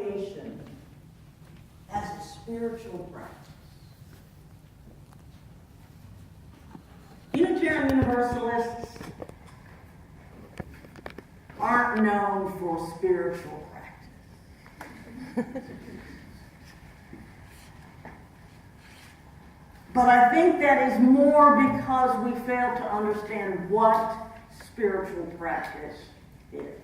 congregation as a spiritual practice. Unitarian Universalists aren't known for spiritual practice. But I think that is more because we fail to understand what spiritual practice is.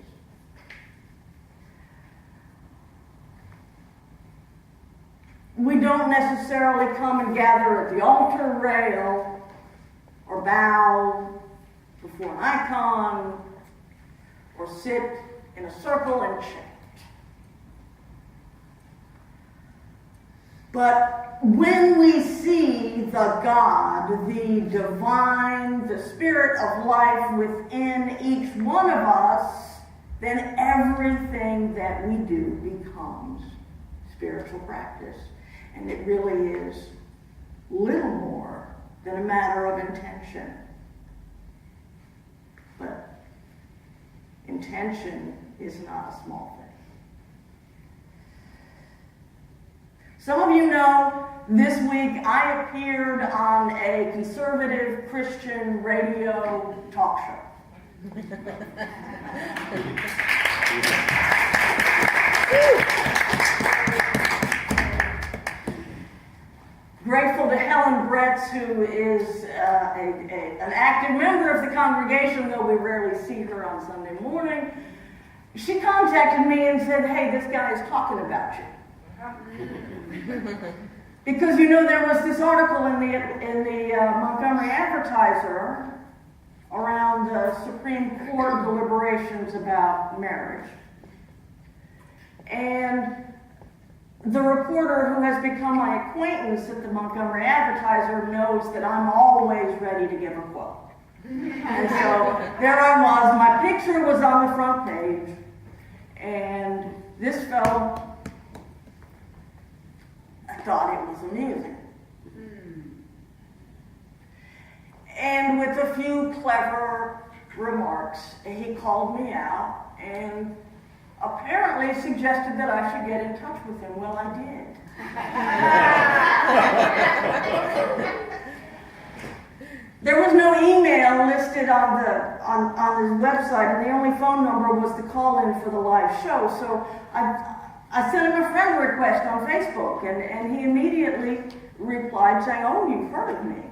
We don't necessarily come and gather at the altar rail or bow before an icon or sit in a circle and chant. But when we see the God, the divine, the spirit of life within each one of us, then everything that we do becomes spiritual practice. And it really is little more than a matter of intention. But intention is not a small thing. Some of you know this week I appeared on a conservative Christian radio talk show. Grateful to Helen Bretz, who is an active member of the congregation, though we rarely see her on Sunday morning. She contacted me and said, "Hey, this guy is talking about you." Because there was this article in the Montgomery Advertiser around the Supreme Court deliberations about marriage. And the reporter who has become my acquaintance at the Montgomery Advertiser knows that I'm always ready to give a quote. And so there I was, my picture was on the front page, and this fellow, I thought it was amusing. And with a few clever remarks, he called me out and apparently suggested that I should get in touch with him. Well, I did. There was no email listed on his website, and the only phone number was the call-in for the live show. So I sent him a friend request on Facebook, and he immediately replied saying, "Oh, you've heard of me.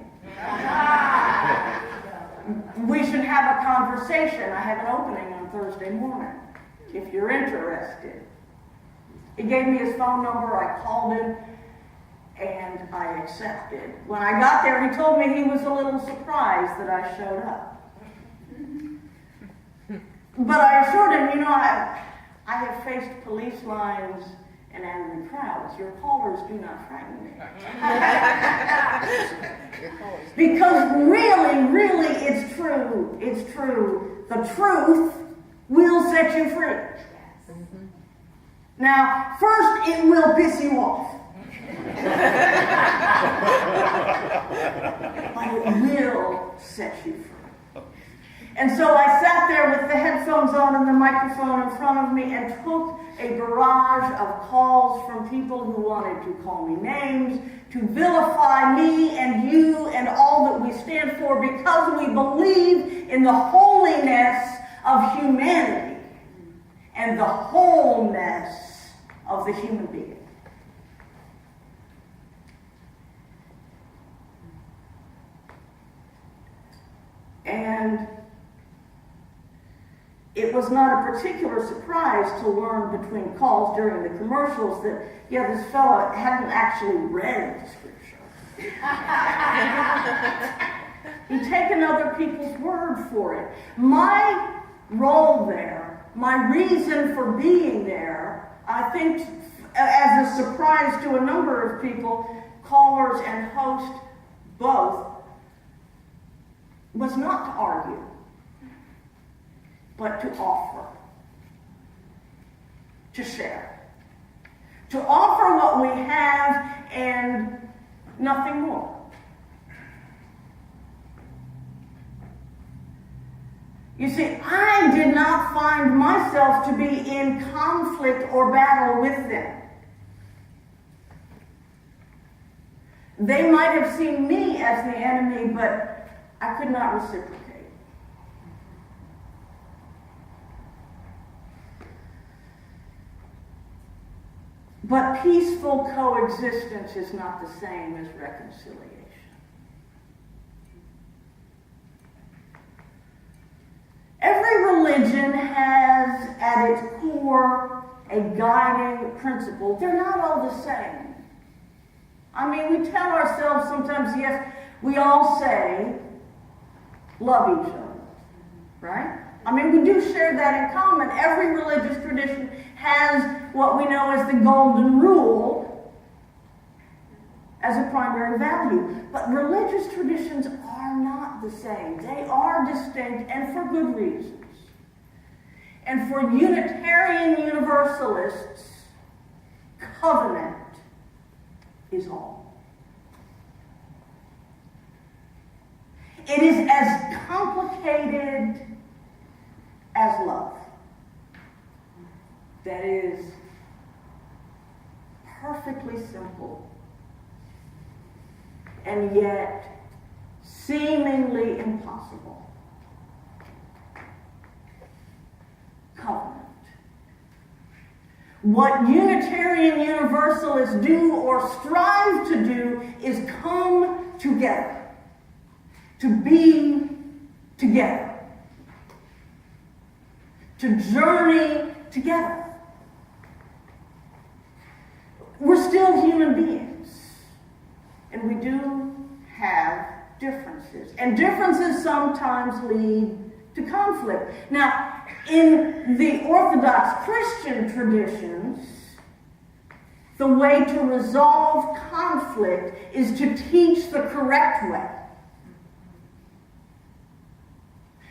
We should have a conversation. I have an opening on Thursday morning, if you're interested." He gave me his phone number, I called him, and I accepted. When I got there, he told me he was a little surprised that I showed up. But I assured him, I have faced police lines and angry crowds. Your callers do not frighten me. Because really, it's true. It's true. The truth will set you free. Now, first it will piss you off. But it will set you free. And so I sat there with the headphones on and the microphone in front of me and took a barrage of calls from people who wanted to call me names, to vilify me and you and all that we stand for, because we believe in the holiness of humanity and the wholeness of the human being. And it was not a particular surprise to learn between calls during the commercials that, this fellow hadn't actually read the scripture. He'd taken other people's word for it. My role there, my reason for being there, I think as a surprise to a number of people, callers and host both, was not to argue, but to offer, to share, to offer what we have and nothing more. You see, I did not find myself to be in conflict or battle with them. They might have seen me as the enemy, but I could not reciprocate. But peaceful coexistence is not the same as reconciliation. Every religion has at its core a guiding principle. They're not all the same. I mean, we tell ourselves sometimes, yes, we all say, love each other, right? I mean, we do share that in common. Every religious tradition has what we know as the golden rule as a primary value. But religious traditions are not the same. They are distinct, and for good reasons. And for Unitarian Universalists, covenant is all. It is as complicated as love. That is perfectly simple and yet seemingly impossible. Covenant. What Unitarian Universalists do or strive to do is come together, to be together, to journey together. We're still human beings, and we do have differences. And differences sometimes lead to conflict. Now, in the Orthodox Christian traditions, the way to resolve conflict is to teach the correct way.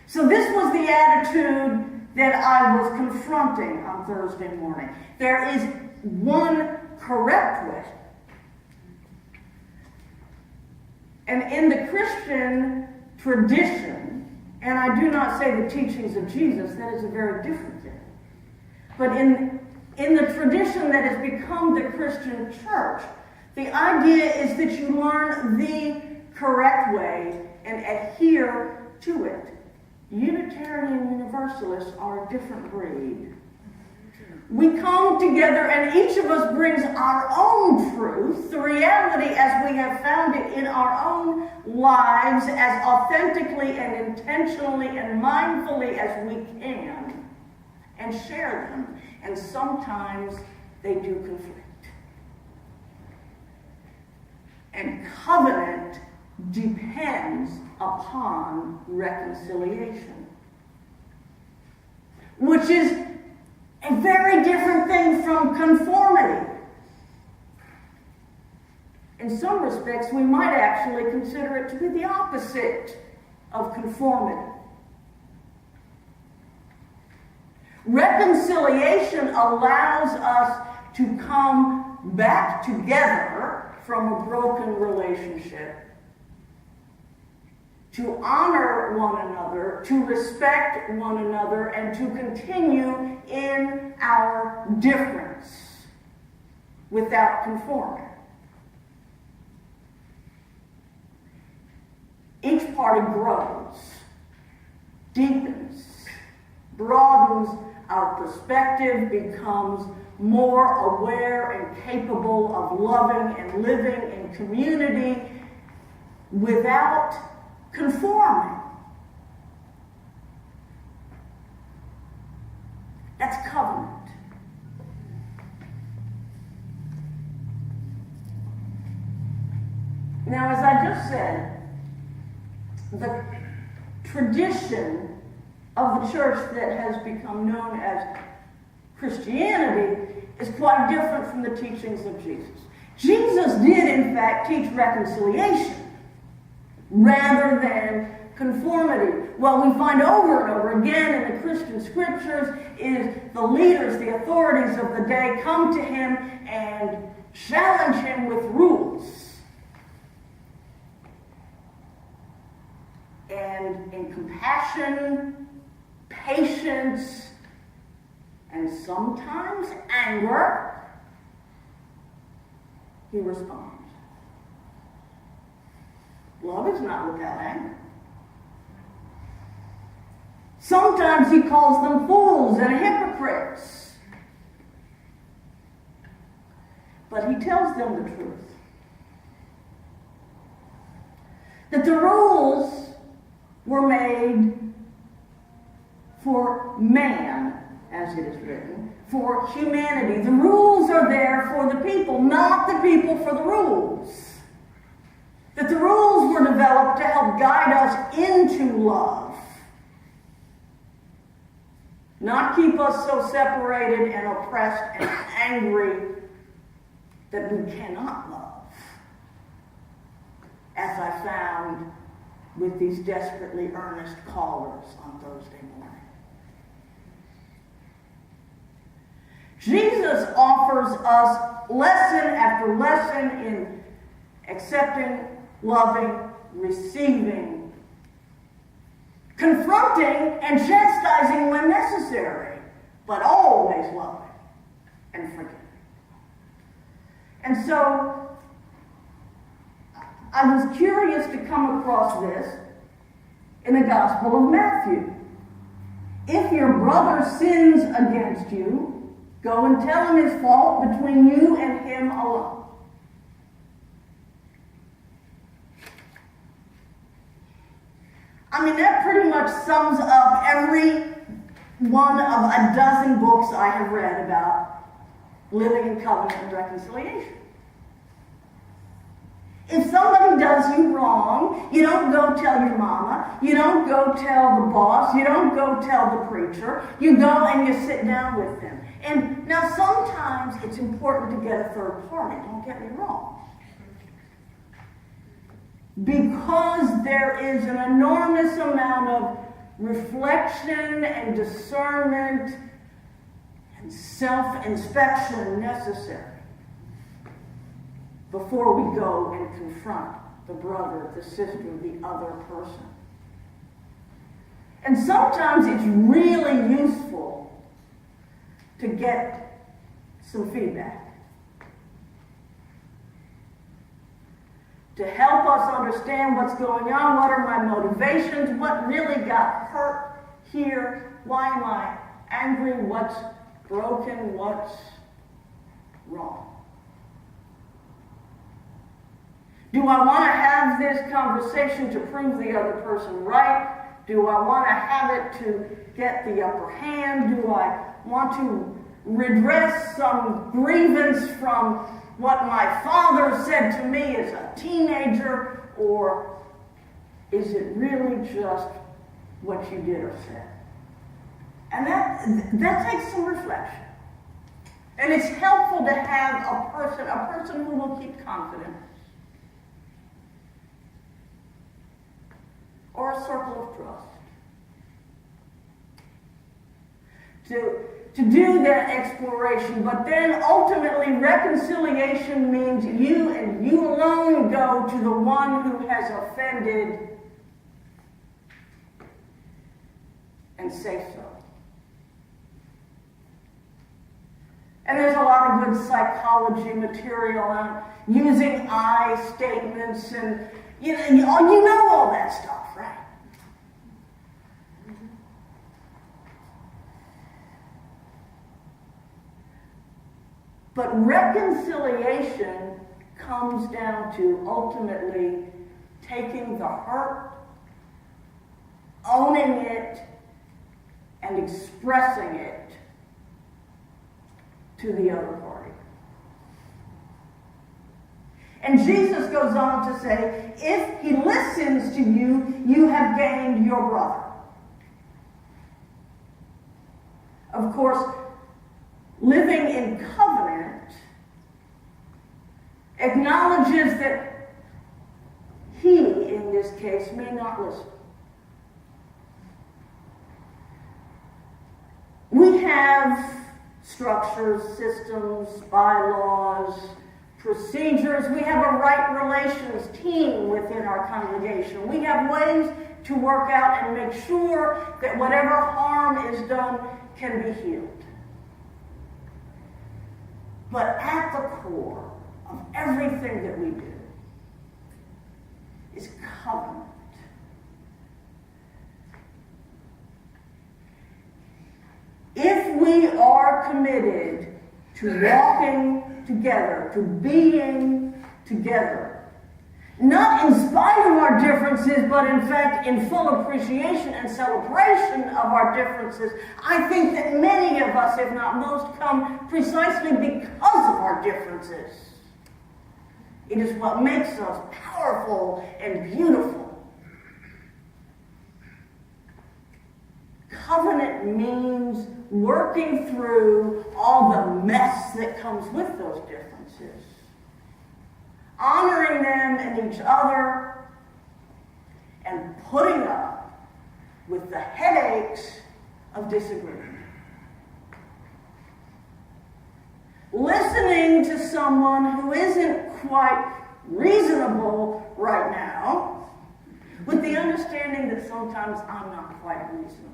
So this was the attitude that I was confronting on Thursday morning. There is one correct way. And in the Christian tradition, and I do not say the teachings of Jesus, that is a very different thing. But in the tradition that has become the Christian church, the idea is that you learn the correct way and adhere to it. Unitarian Universalists are a different breed. We come together and each of us brings our own truth, the reality as we have found it in our own lives, as authentically and intentionally and mindfully as we can, and share them. And sometimes they do conflict. And covenant depends upon reconciliation, which is a very different thing from conformity. In some respects, we might actually consider it to be the opposite of conformity. Reconciliation allows us to come back together from a broken relationship, to honor one another, to respect one another, and to continue in our difference without conforming. Each party grows, deepens, broadens our perspective, becomes more aware and capable of loving and living in community without conforming. That's covenant. Now, as I just said, the tradition of the church that has become known as Christianity is quite different from the teachings of Jesus. Jesus did, in fact, teach reconciliation rather than conformity. What we find over and over again in the Christian scriptures is the leaders, the authorities of the day come to him and challenge him with rules. And in compassion patience, and sometimes anger, he responds. Love is not without anger. Sometimes he calls them fools and hypocrites. But he tells them the truth. That the rules were made for man, as it is written, for humanity. The rules are there for the people, not the people for the rules. That the rules were developed to help guide us into love, not keep us so separated and oppressed and angry that we cannot love, as I found with these desperately earnest callers on Thursday morning. Jesus offers us lesson after lesson in accepting, loving, receiving, confronting, and chastising when necessary, but always loving and forgiving. And so, I was curious to come across this in the Gospel of Matthew. If your brother sins against you, go and tell him his fault between you and him alone. I mean, that pretty much sums up every one of a dozen books I have read about living in covenant and reconciliation. If somebody does you wrong, you don't go tell your mama, you don't go tell the boss, you don't go tell the preacher, you go and you sit down with them. And now sometimes it's important to get a third party, don't get me wrong. Because there is an enormous amount of reflection and discernment and self-inspection necessary before we go and confront the brother, the sister, the other person. And sometimes it's really useful to get some feedback, to help us understand what's going on, what are my motivations, what really got hurt here, why am I angry, what's broken, what's wrong. Do I want to have this conversation to prove the other person right? Do I want to have it to get the upper hand? Do I want to redress some grievance from what my father said to me as a teenager? Or is it really just what you did or said? And that takes some reflection. And it's helpful to have a person who will keep confidence. Or a circle of trust. To do that exploration, but then ultimately reconciliation means you and you alone go to the one who has offended and say so. And there's a lot of good psychology material on using I statements and you know all that stuff, right? But reconciliation comes down to ultimately taking the hurt, owning it, and expressing it to the other party. And Jesus goes on to say, if he listens to you, you have gained your brother. Of course, living in covenant acknowledges that he, in this case, may not listen. We have structures, systems, bylaws, procedures. We have a right relations team within our congregation. We have ways to work out and make sure that whatever harm is done can be healed. But at the core of everything that we do is covenant. If we are committed to walking together, to being together, not in spite of our differences, but in fact in full appreciation and celebration of our differences, I think that many of us, if not most, come precisely because of our differences. It is what makes us powerful and beautiful. Covenant means working through all the mess that comes with those differences, honoring them in each other, and putting up with the headaches of disagreement. Listening to someone who isn't quite reasonable right now, with the understanding that sometimes I'm not quite reasonable.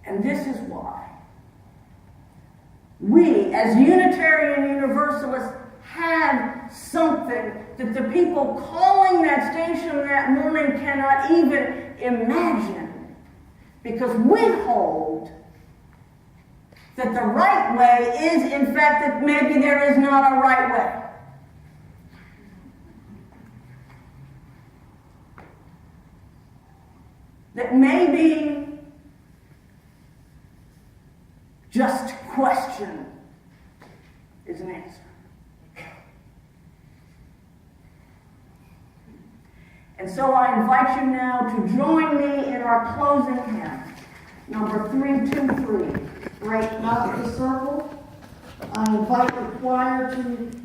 And this is why we, as Unitarian Universalists, have something that the people calling that station that morning cannot even imagine. Because we hold that the right way is, in fact, that maybe there is not a right way. That maybe just question is an answer. And so I invite you now to join me in our closing hymn, number 323, Break Not the Circle. I invite the choir to